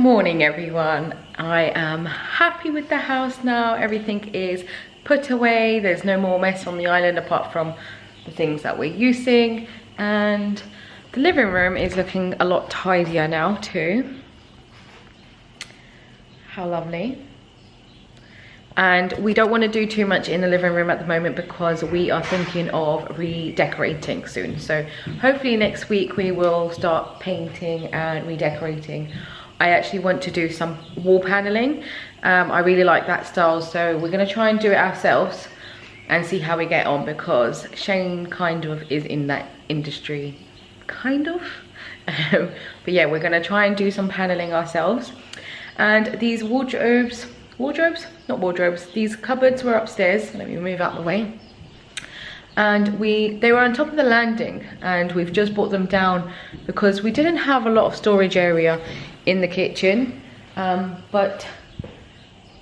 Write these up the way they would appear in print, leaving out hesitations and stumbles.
morning everyone. I am happy with the house now. Everything is put away. There's no more mess on the island apart from the things that we're using, and the living room is looking a lot tidier now too. How lovely. And we don't want to do too much in the living room at the moment because we are thinking of redecorating soon. So hopefully next week we will start painting and redecorating. I actually want to do some wall paneling. I really like that style, so we're going to try and do it ourselves and see how we get on, because Shane kind of is in that industry, kind of. But yeah, we're going to try and do some paneling ourselves. And these these cupboards were upstairs. Let me move out the way. And they were on top of the landing, and we've just brought them down because we didn't have a lot of storage area in the kitchen, but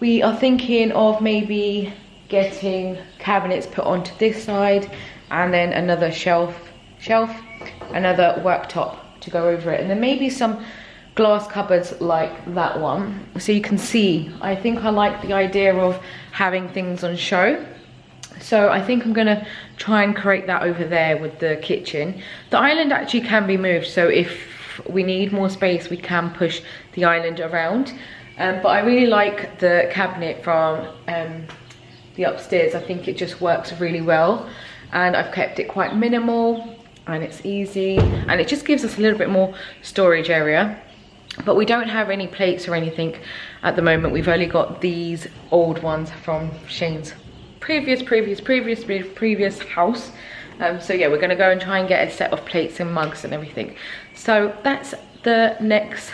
we are thinking of maybe getting cabinets put onto this side, and then another shelf, another worktop to go over it, and then maybe some glass cupboards like that one, so you can see. I think I like the idea of having things on show, so I think I'm gonna try and create that over there with the kitchen. The island actually can be moved, so if we need more space we can push the island around, but I really like the cabinet from the upstairs. I think it just works really well, and I've kept it quite minimal and it's easy, and it just gives us a little bit more storage area. But we don't have any plates or anything at the moment. We've only got these old ones from Shane's previous house. So yeah, we're gonna go and try and get a set of plates and mugs and everything. So that's the next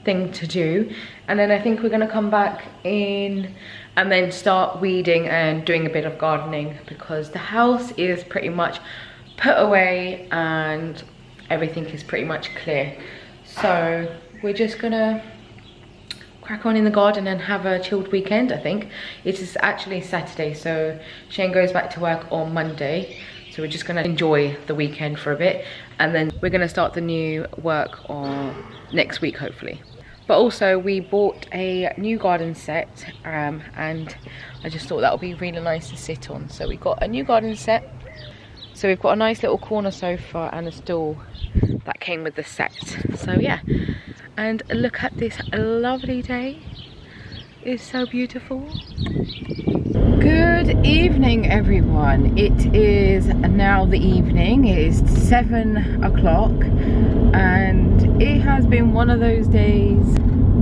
thing to do. And then I think we're gonna come back in and then start weeding and doing a bit of gardening, because the house is pretty much put away and everything is pretty much clear. So we're just gonna crack on in the garden and have a chilled weekend. I think it is actually Saturday, so Shane goes back to work on Monday, so we're just gonna enjoy the weekend for a bit, and then we're gonna start the new work on next week hopefully. But also we bought a new garden set, and I just thought that would be really nice to sit on. So we got a new garden set. So we've got a nice little corner sofa and a stool that came with the set. So yeah, and look at this lovely day. It's so beautiful. Good evening everyone. It is now the evening. It is 7 o'clock, and it has been one of those days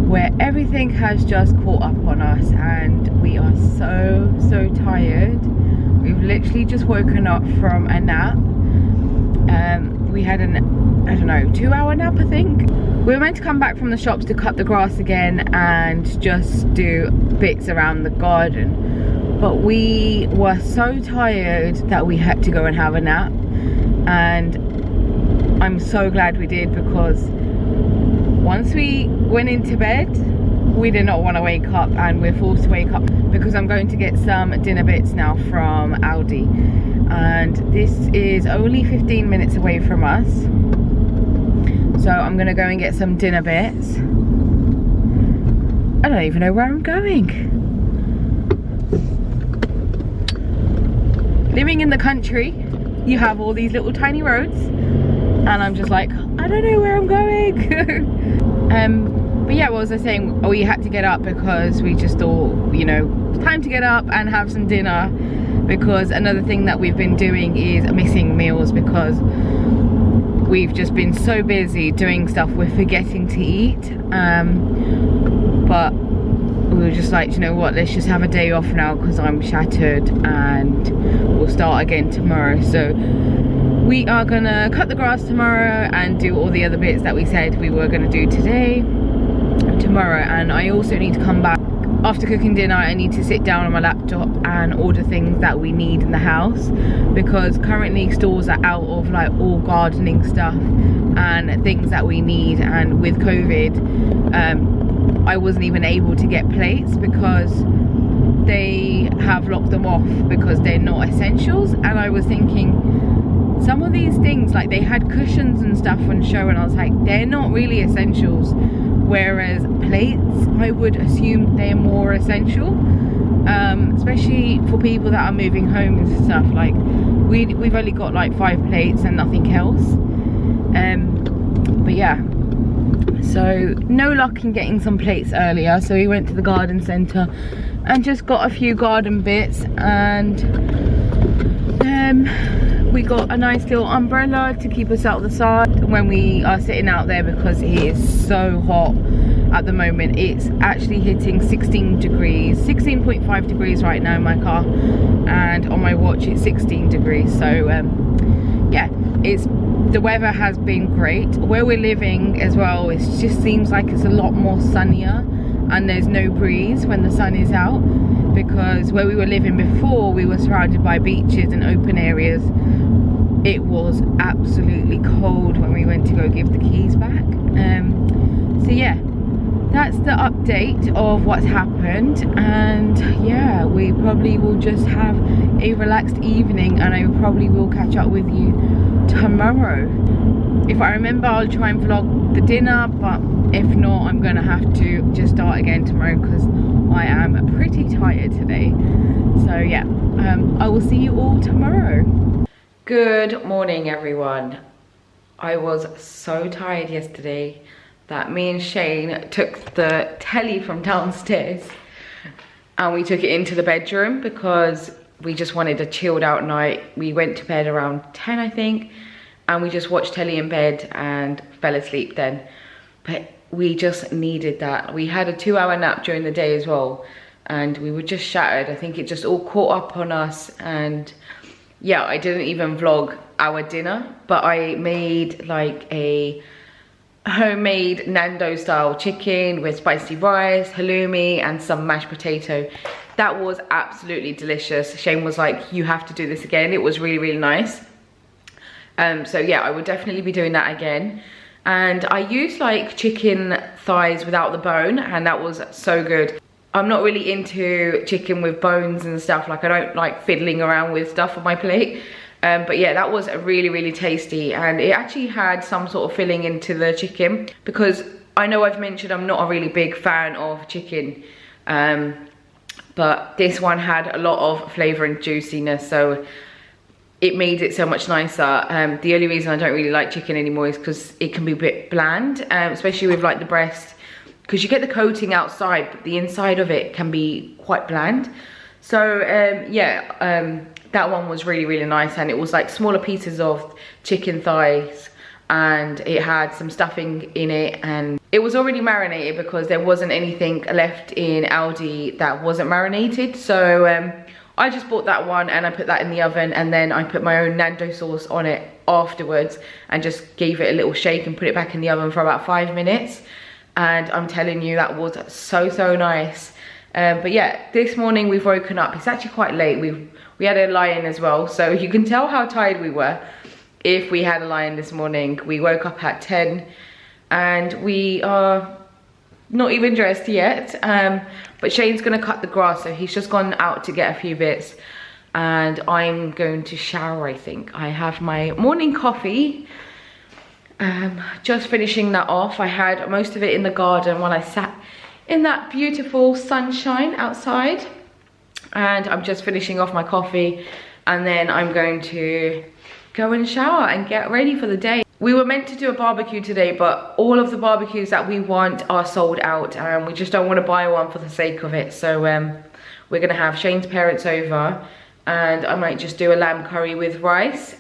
where everything has just caught up on us, and we are so tired. We've literally just woken up from a nap. We had an, I don't know, 2-hour nap I think. We were meant to come back from the shops to cut the grass again and just do bits around the garden, but we were so tired that we had to go and have a nap, and I'm so glad we did, because once we went into bed we did not want to wake up, and we're forced to wake up because I'm going to get some dinner bits now from Aldi, and this is only 15 minutes away from us. So I'm gonna go and get some dinner bits. I don't even know where I'm going. Living in the country, you have all these little tiny roads, and I'm just like, I don't know where I'm going. But yeah, what was I saying? Oh, you had to get up because we just thought, you know, it's time to get up and have some dinner, because another thing that we've been doing is missing meals, because we've just been so busy doing stuff we're forgetting to eat. But we were just like, you know what, let's just have a day off now because I'm shattered, and we'll start again tomorrow. So we are gonna cut the grass tomorrow and do all the other bits that we said we were gonna do tomorrow. And I also need to come back after cooking dinner. I need to sit down on my laptop and order things that we need in the house, because currently stores are out of like all gardening stuff and things that we need, and with COVID I wasn't even able to get plates because they have locked them off because they're not essentials. And I was thinking, some of these things, like they had cushions and stuff on show, and I was like, they're not really essentials. whereas plates, I would assume they're more essential, especially for people that are moving home and stuff. Like we've only got like 5 plates and nothing else. But yeah, so no luck in getting some plates earlier, so we went to the garden centre and just got a few garden bits, and we got a nice little umbrella to keep us out of the sun when we are sitting out there, because it is so hot at the moment. It's actually hitting 16 degrees, 16.5 degrees right now in my car, and on my watch it's 16 degrees. So yeah, the weather has been great. Where we're living as well, it just seems like it's a lot more sunnier, and there's no breeze when the sun is out, because where we were living before, we were surrounded by beaches and open areas. It was absolutely cold when we went to go give the keys back. So yeah, that's the update of what's happened, and yeah, we probably will just have a relaxed evening, and I probably will catch up with you tomorrow. If I remember, I'll try and vlog the dinner, but if not, I'm gonna have to just start again tomorrow because I am pretty tired today. So yeah, I will see you all tomorrow. Good morning, everyone. I was so tired yesterday that me and Shane took the telly from downstairs and we took it into the bedroom because we just wanted a chilled out night. We went to bed around 10, I think, and we just watched telly in bed and fell asleep then. But we just needed that. We had a 2-hour nap during the day as well, and we were just shattered. I think it just all caught up on us, and yeah, I didn't even vlog our dinner, but I made like a homemade Nando style chicken with spicy rice, halloumi, and some mashed potato. That was absolutely delicious. Shane was like, you have to do this again. It was really, really nice. So yeah, I would definitely be doing that again. And I used like chicken thighs without the bone, and that was so good. I'm not really into chicken with bones and stuff. Like, I don't like fiddling around with stuff on my plate. But yeah, that was really, really tasty, and it actually had some sort of filling into the chicken, because I know I've mentioned I'm not a really big fan of chicken, but this one had a lot of flavour and juiciness, so it made it so much nicer. The only reason I don't really like chicken anymore is because it can be a bit bland, especially with like the breast, because you get the coating outside, but the inside of it can be quite bland. So yeah, that one was really, really nice, and it was like smaller pieces of chicken thighs, and it had some stuffing in it, and it was already marinated because there wasn't anything left in Aldi that wasn't marinated. So I just bought that one and I put that in the oven, and then I put my own Nando sauce on it afterwards and just gave it a little shake and put it back in the oven for about 5 minutes. And I'm telling you, that was so, so nice. But yeah, this morning we've woken up. It's actually quite late. We had a lion as well, so you can tell how tired we were if we had a lion this morning. We woke up at 10 and we are not even dressed yet. But Shane's gonna cut the grass, so he's just gone out to get a few bits, and I'm going to shower, I think. I have my morning coffee. Just finishing that off. I had most of it in the garden while I sat in that beautiful sunshine outside, and I'm just finishing off my coffee, and then I'm going to go and shower and get ready for the day. We were meant to do a barbecue today, but all of the barbecues that we want are sold out, and we just don't want to buy one for the sake of it. So we're gonna have Shane's parents over, and I might just do a lamb curry with rice,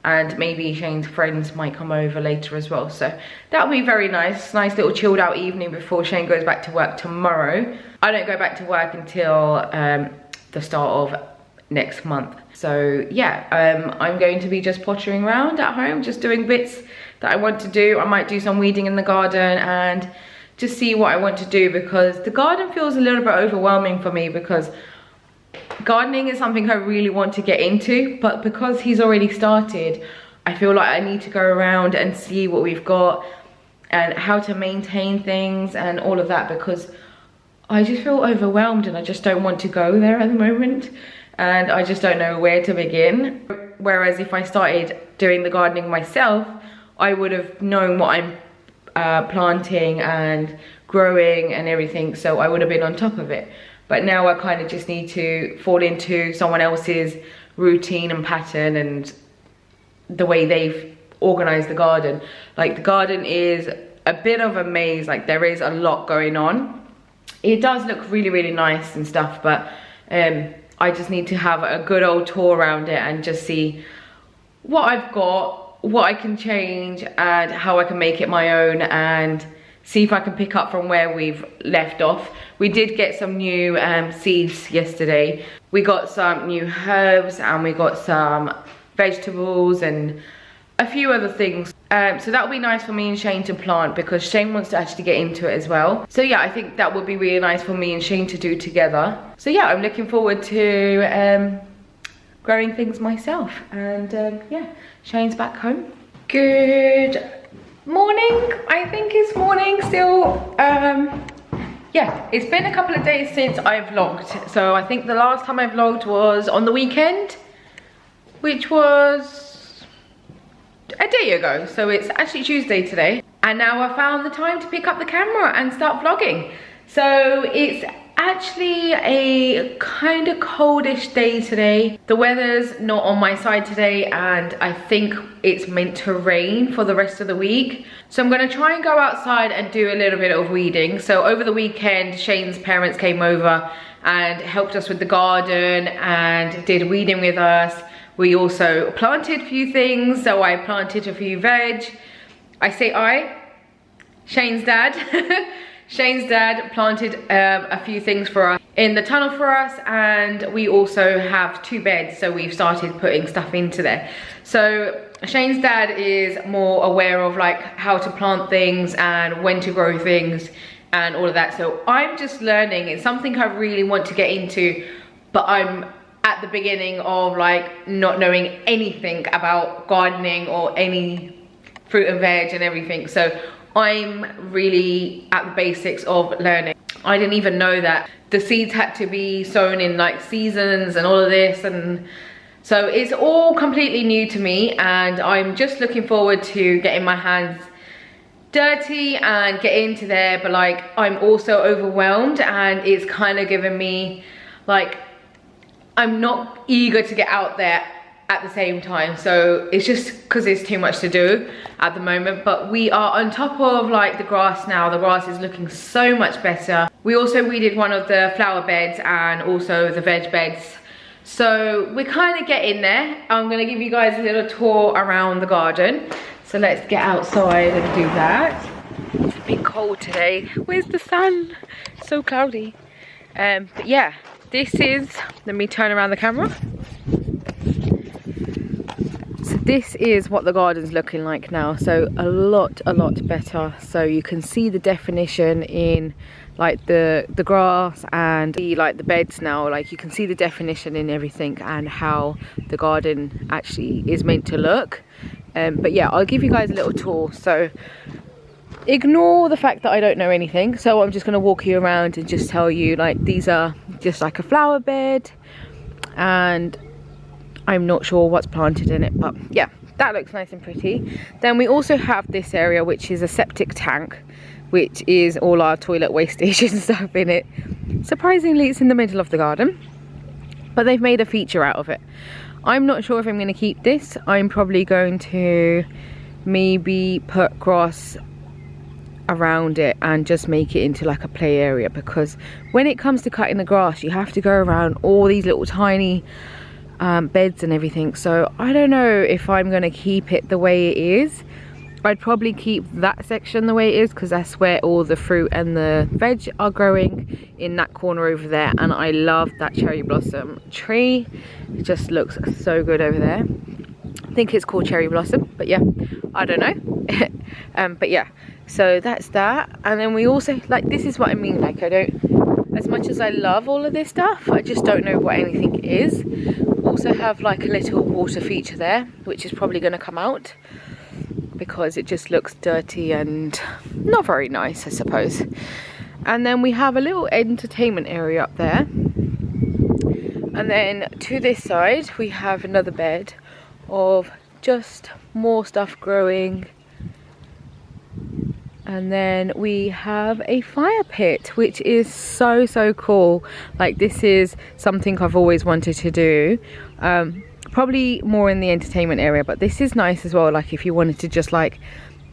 and maybe Shane's friends might come over later as well. So that'll be very nice. Nice little chilled out evening before Shane goes back to work tomorrow. I don't go back to work until the start of next month. So yeah, I'm going to be just pottering around at home, just doing bits that I want to do. I might do some weeding in the garden and just see what I want to do, because the garden feels a little bit overwhelming for me, because gardening is something I really want to get into, but because he's already started, I feel like I need to go around and see what we've got and how to maintain things and all of that, because I just feel overwhelmed and I just don't want to go there at the moment, and I just don't know where to begin. Whereas if I started doing the gardening myself, I would have known what planting and growing and everything, so I would have been on top of it. But now I kind of just need to fall into someone else's routine and pattern and the way they've organized the garden. Like, the garden is a bit of a maze, like there is a lot going on. It does look really, really nice and stuff, but I just need to have a good old tour around it and just see what I've got, what I can change, and how I can make it my own, and see if I can pick up from where we've left off. We did get some new seeds yesterday. We got some new herbs, and we got some vegetables and a few other things. So that would be nice for me and Shane to plant, because Shane wants to actually get into it as well. So yeah, I think that would be really nice for me and Shane to do together. So yeah, I'm looking forward to growing things myself. And yeah, Shane's back home. Good morning, I think it's morning still. Yeah, it's been a couple of days since I've vlogged. So I think the last time I vlogged was on the weekend, which was a day ago. So it's actually Tuesday today, and now I found the time to pick up the camera and start vlogging. So it's actually a kind of coldish day today. The weather's not on my side today, and I think it's meant to rain for the rest of the week. So I'm going to try and go outside and do a little bit of weeding. So over the weekend, Shane's parents came over and helped us with the garden and did weeding with us. We also planted a few things. So I planted a few veg. I say I, Shane's dad. Shane's dad planted a few things for us in the tunnel for us, and we also have 2 beds, so we've started putting stuff into there. So Shane's dad is more aware of like how to plant things and when to grow things and all of that. So I'm just learning. It's something I really want to get into, but I'm at the beginning of like not knowing anything about gardening or any fruit and veg and everything. So I'm really at the basics of learning. I didn't even know that the seeds had to be sown in like seasons and all of this, and so it's all completely new to me, and I'm just looking forward to getting my hands dirty and get into there. But like, I'm also overwhelmed, and it's kind of giving me like, I'm not eager to get out there at the same time. So it's just because it's too much to do at the moment. But we are on top of like the grass now. The grass is looking so much better. We also weeded one of the flower beds and also the veg beds. So we're kind of getting there. I'm going to give you guys a little tour around the garden. So let's get outside and do that. It's a bit cold today. Where's the sun? So cloudy. But yeah, this is, let me turn around the camera. So this is what the garden's looking like now. So a lot better. So you can see the definition in like the grass and the beds now. Like you can see the definition in everything and how the garden actually is meant to look. But yeah, I'll give you guys a little tour. So ignore the fact that I don't know anything. So I'm just going to walk you around and just tell you, like, these are just like a flower bed, and I'm not sure what's planted in it, but yeah, that looks nice and pretty. Then we also have this area, which is a septic tank, which is all our toilet waste station stuff in it. Surprisingly, it's in the middle of the garden, but they've made a feature out of it. I'm not sure if I'm going to keep this. I'm probably going to maybe put grass around it and just make it into like a play area, because when it comes to cutting the grass, you have to go around all these little tiny beds and everything. So I don't know if I'm going to keep it the way it is. I'd probably keep that section the way it is, because that's where all the fruit and the veg are growing, in that corner over there. And I love that cherry blossom tree. It just looks so good over there. I think it's called cherry blossom, but yeah, I don't know. But yeah, so that's that. And then we also, like, this is what I mean, like, I don't, as much as I love all of this stuff, I just don't know what anything is. Also have like a little water feature there, which is probably going to come out because it just looks dirty and not very nice, I suppose. And then we have a little entertainment area up there, and then to this side we have another bed of just more stuff growing. And then we have a fire pit, which is so cool. Like, this is something I've always wanted to do. Probably more in the entertainment area, but this is nice as well. Like, if you wanted to just like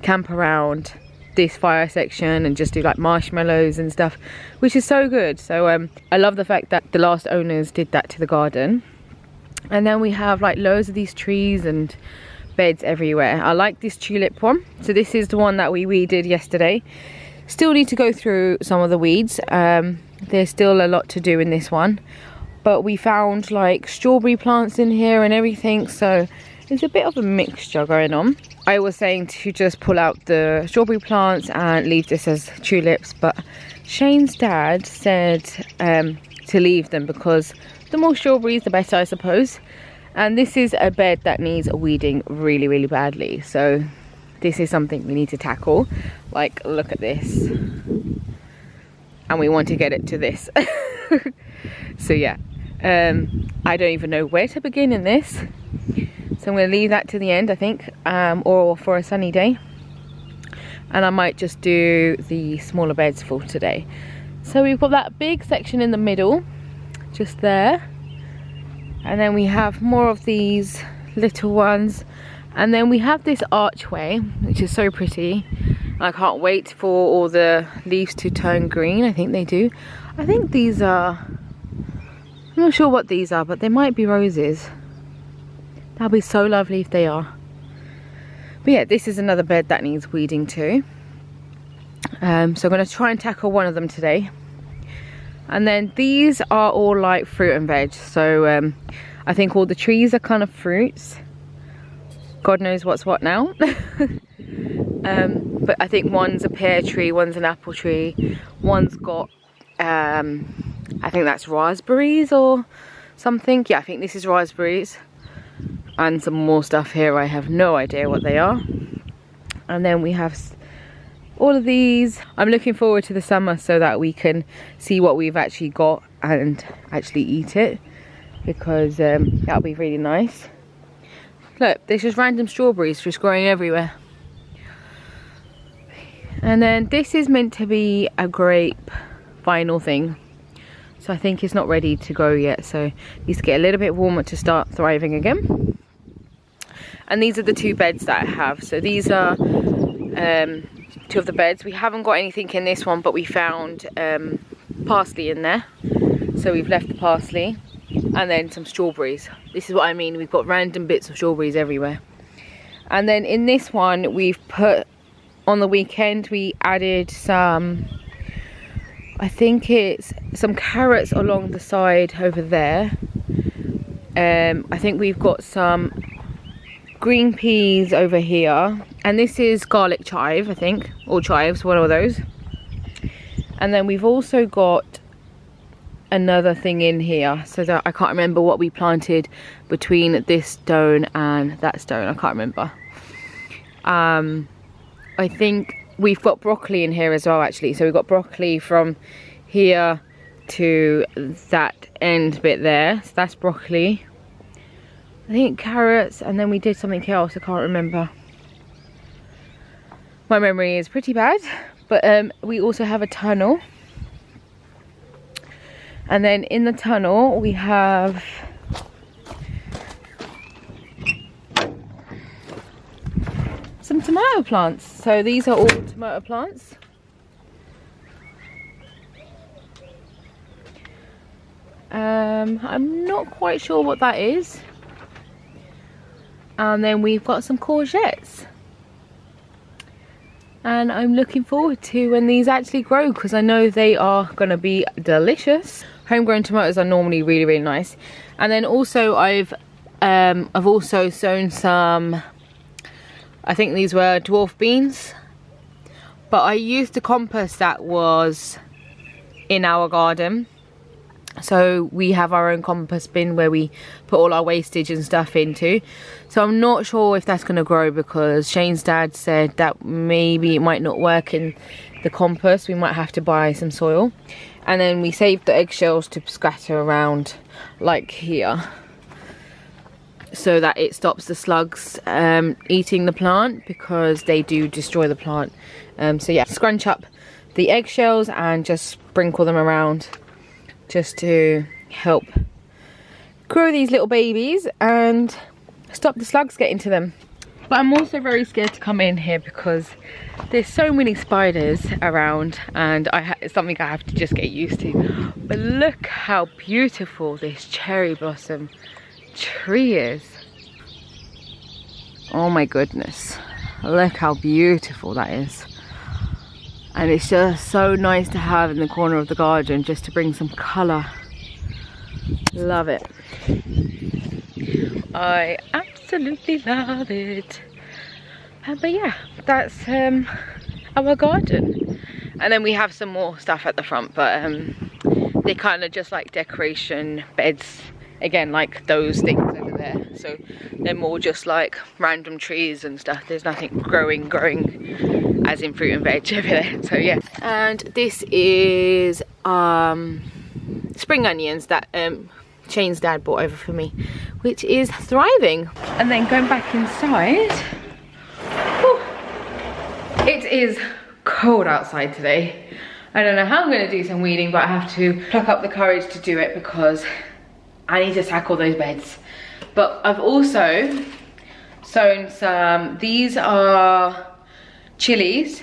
camp around this fire section and just do like marshmallows and stuff, which is so good. So I love the fact that the last owners did that to the garden. And then we have like loads of these trees and beds everywhere. I like this tulip one. So this is the one that we weeded yesterday. Still need to go through some of the weeds. There's still a lot to do in this one, but we found like strawberry plants in here and everything, so there's a bit of a mixture going on. I was saying to just pull out the strawberry plants and leave this as tulips, but Shane's dad said to leave them because the more strawberries the better, I suppose. And this is a bed that needs weeding really badly, so this is something we need to tackle. Like, look at this, and we want to get it to this. So yeah, I don't even know where to begin in this, so I'm going to leave that to the end, I think, or for a sunny day, and I might just do the smaller beds for today. So we've got that big section in the middle just there, and then we have more of these little ones, and then we have this archway which is so pretty. I can't wait for all the leaves to turn green. I think they do. I think these are, I'm not sure what these are, but they might be roses. That'll be so lovely if they are. But yeah, this is another bed that needs weeding too. So I'm going to try and tackle one of them today. And then these are all like fruit and veg. So I think all the trees are kind of fruits. God knows what's what now. But I think one's a pear tree, one's an apple tree, one's got, I think that's raspberries or something. Yeah, I think this is raspberries. And some more stuff here, I have no idea what they are. And then we have all of these. I'm looking forward to the summer so that we can see what we've actually got and actually eat it, because that'll be really nice. Look, there's just random strawberries just growing everywhere. And then this is meant to be a grape final thing, so I think it's not ready to go yet, so it needs to get a little bit warmer to start thriving again. And these are the two beds that I have. So these are two of the beds. We haven't got anything in this one, but we found parsley in there, so we've left the parsley, and then some strawberries. This is what I mean, we've got random bits of strawberries everywhere. And then in this one, we've put, on the weekend we added some, I think it's some carrots along the side over there. I think we've got some green peas over here, and this is garlic chive, I think, or chives, one of those. And then we've also got another thing in here, so that I can't remember what we planted between this stone and that stone. I can't remember. I think we've got broccoli in here as well, actually. So we've got broccoli from here to that end bit there, so that's broccoli. I think carrots, and then we did something else, I can't remember. My memory is pretty bad. But we also have a tunnel. And then in the tunnel we have some tomato plants. So these are all tomato plants. I'm not quite sure what that is. And then we've got some courgettes. And I'm looking forward to when these actually grow, because I know they are going to be delicious. Homegrown tomatoes are normally really, really nice. And then also I've also sown some, I think these were dwarf beans, but I used the compost that was in our garden. So we have our own compost bin where we put all our wastage and stuff into. So I'm not sure if that's going to grow, because Shane's dad said that maybe it might not work in the compost. We might have to buy some soil. And then we saved the eggshells to scatter around like here. so that it stops the slugs eating the plant, because they do destroy the plant. So yeah, scrunch up the eggshells and just sprinkle them around just to help grow these little babies and stop the slugs getting to them. But I'm also very scared to come in here because there's so many spiders around, and it's something I have to just get used to. But look how beautiful this cherry blossom tree is. Oh my goodness, look how beautiful that is. And it's just so nice to have in the corner of the garden, just to bring some colour. Love it. I absolutely love it. But yeah, that's our garden. And then we have some more stuff at the front, but they kind of just like decoration beds, again, like those things over there. So they're more just like random trees and stuff. There's nothing growing as in fruit and veg over there. So yeah. And this is spring onions that Shane's dad brought over for me, which is thriving. And then going back inside, whew, it is cold outside today. I don't know how I'm going to do some weeding, but I have to pluck up the courage to do it because I need to tackle those beds. But I've also sown some, these are chilies,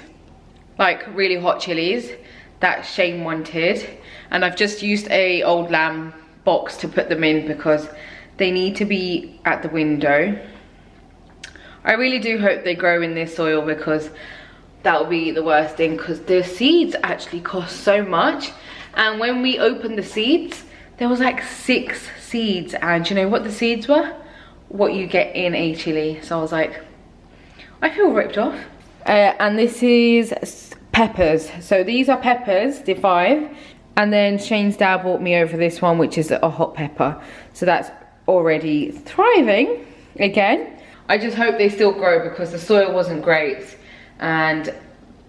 like really hot chilies that Shane wanted, and I've just used a old lamb box to put them in because they need to be at the window. I really do hope they grow in this soil, because that will be the worst thing, because the seeds actually cost so much. And when we opened the seeds, there was like 6 seeds, and you know what the seeds were? What you get in a chili. So I was like, I feel ripped off. And this is peppers. So these are peppers, the 5. And then Shane's dad brought me over this one, which is a hot pepper. So that's already thriving again. I just hope they still grow because the soil wasn't great. And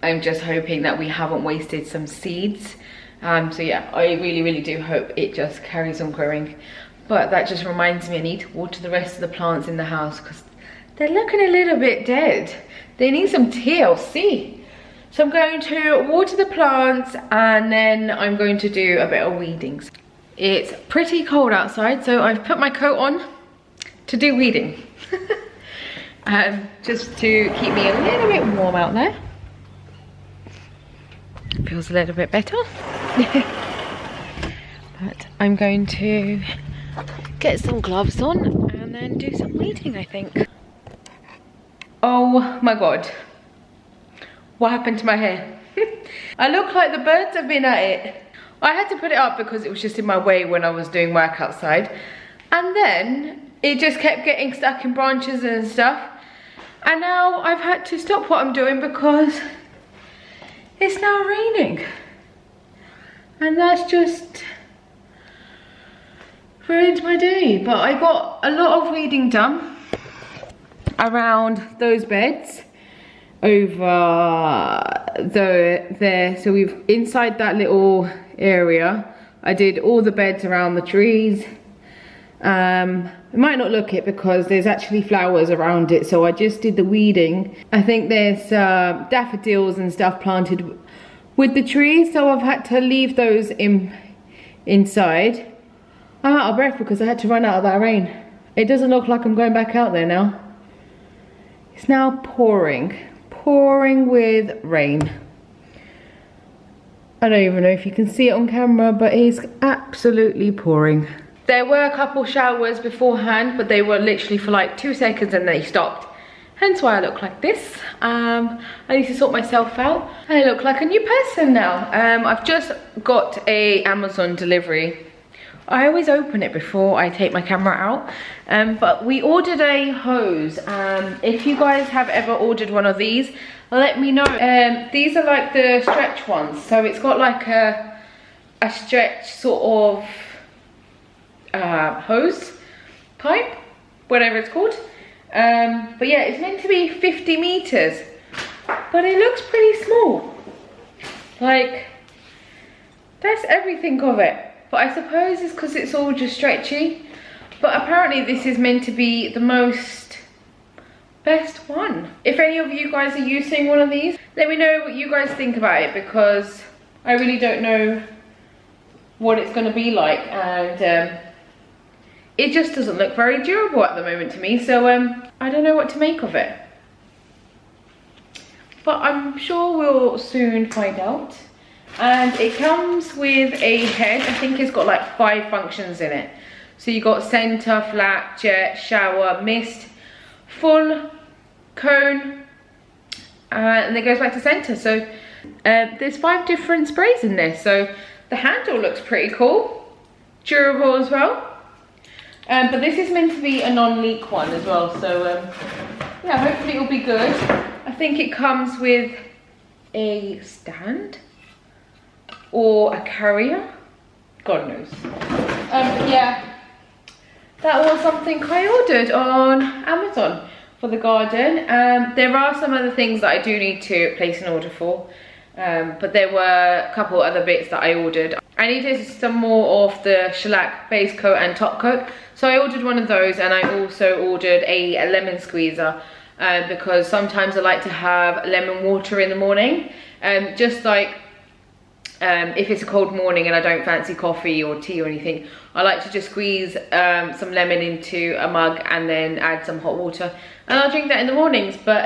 I'm just hoping that we haven't wasted some seeds. So yeah, I really do hope it just carries on growing. But that just reminds me, I need to water the rest of the plants in the house because they're looking a little bit dead. They need some TLC. So I'm going to water the plants, and then I'm going to do a bit of weeding. It's pretty cold outside, so I've put my coat on to do weeding. Just to keep me a little bit warm out there. Feels a little bit better. But I'm going to get some gloves on and then do some weeding, I think. Oh my god. What happened to my hair? I look like the birds have been at it. I had to put it up because it was just in my way when I was doing work outside. And then it just kept getting stuck in branches and stuff. And now I've had to stop what I'm doing because it's now raining. And that's just ruined my day. But I got a lot of weeding done around those beds over there. So we've inside that little area, I did all the beds around the trees. It might not look it because there's actually flowers around it, so I just did the weeding. I think there's daffodils and stuff planted with the trees, so I've had to leave those inside. I'm out of breath because I had to run out of that rain. It doesn't look like I'm going back out there now. It's now pouring with rain. I don't even know if you can see it on camera, but it's absolutely pouring. There were a couple showers beforehand, but they were literally for like 2 seconds and they stopped. Hence why I look like this. I need to sort myself out. I look like a new person now. I've just got a Amazon delivery. I always open it before I take my camera out. But we ordered a hose. If you guys have ever ordered one of these, let me know. These are like the stretch ones. So it's got like a stretch sort of hose pipe, whatever it's called. But yeah, it's meant to be 50 meters, but it looks pretty small. Like, that's everything of it. But I suppose it's because it's all just stretchy. But apparently this is meant to be the best one. If any of you guys are using one of these, let me know what you guys think about it, because I really don't know what it's going to be like, and it just doesn't look very durable at the moment to me, so I don't know what to make of it. But I'm sure we'll soon find out. And it comes with a head. I think it's got like 5 functions in it. So you got center, flat, jet, shower, mist, full, cone, and it goes back to center. So there's 5 different sprays in this. So the handle looks pretty cool, durable as well. But this is meant to be a non-leak one as well. So yeah, hopefully it'll be good. I think it comes with a stand or a carrier, God knows. Yeah, that was something I ordered on Amazon for the garden. There are some other things that I do need to place an order for, but there were a couple other bits that I ordered. I needed some more of the shellac base coat and top coat, so I ordered one of those, and I also ordered a lemon squeezer, because sometimes I like to have lemon water in the morning, just like if it's a cold morning and I don't fancy coffee or tea or anything, I like to just squeeze some lemon into a mug and then add some hot water, and I'll drink that in the mornings. But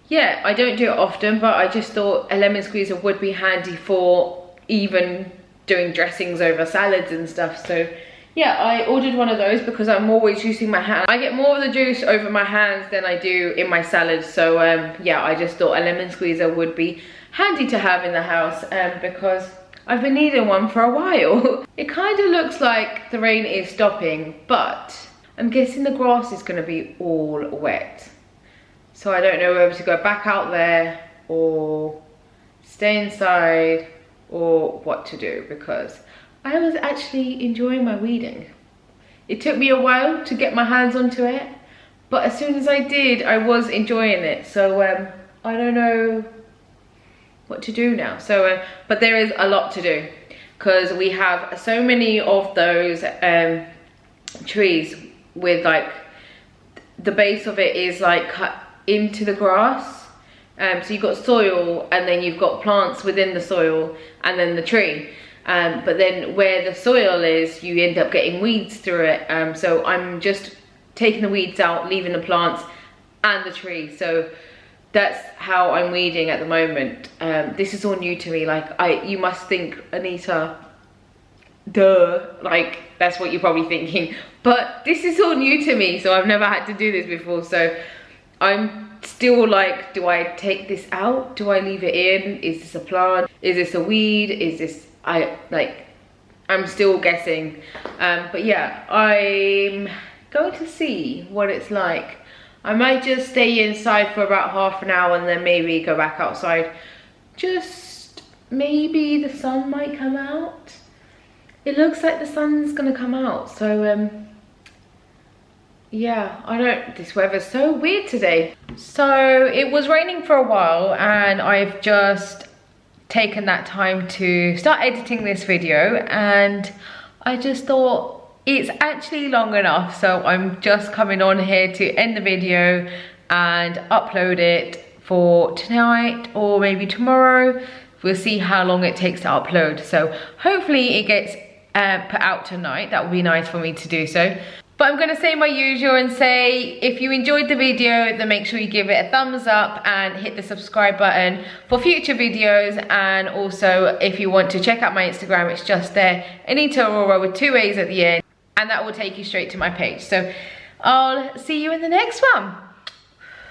yeah, I don't do it often, but I just thought a lemon squeezer would be handy for even doing dressings over salads and stuff. So yeah, I ordered one of those because I'm always using my hand. I get more of the juice over my hands than I do in my salads. So yeah, I just thought a lemon squeezer would be handy to have in the house, because I've been needing one for a while. It kind of looks like the rain is stopping, but I'm guessing the grass is going to be all wet. So I don't know whether to go back out there or stay inside or what to do, because I was actually enjoying my weeding. It took me a while to get my hands onto it, but as soon as I did, I was enjoying it. So I don't know what to do now. So but there is a lot to do, because we have so many of those trees with like the base of it is like cut into the grass. So you've got soil, and then you've got plants within the soil, and then the tree. But then where the soil is, you end up getting weeds through it. So I'm just taking the weeds out, leaving the plants and the tree. So that's how I'm weeding at the moment. This is all new to me. Like, you must think, Anita, duh, like that's what you're probably thinking. But this is all new to me, so I've never had to do this before. So I'm still like, do I take this out? Do I leave it in? Is this a plant? Is this a weed? Is this, I'm still guessing. But yeah, I'm going to see what it's like. I might just stay inside for about half an hour and then maybe go back outside. Just maybe the sun might come out. It looks like the sun's gonna come out. So yeah, this weather's so weird today. So it was raining for a while, and I've just taken that time to start editing this video, and I just thought it's actually long enough, so I'm just coming on here to end the video and upload it for tonight or maybe tomorrow. We'll see how long it takes to upload. So hopefully it gets put out tonight. That would be nice for me to do so. But I'm going to say my usual and say, if you enjoyed the video, then make sure you give it a thumbs up and hit the subscribe button for future videos. And also, if you want to check out my Instagram, it's just there, Anita Arora with 2 A's at the end, and that will take you straight to my page. So I'll see you in the next one.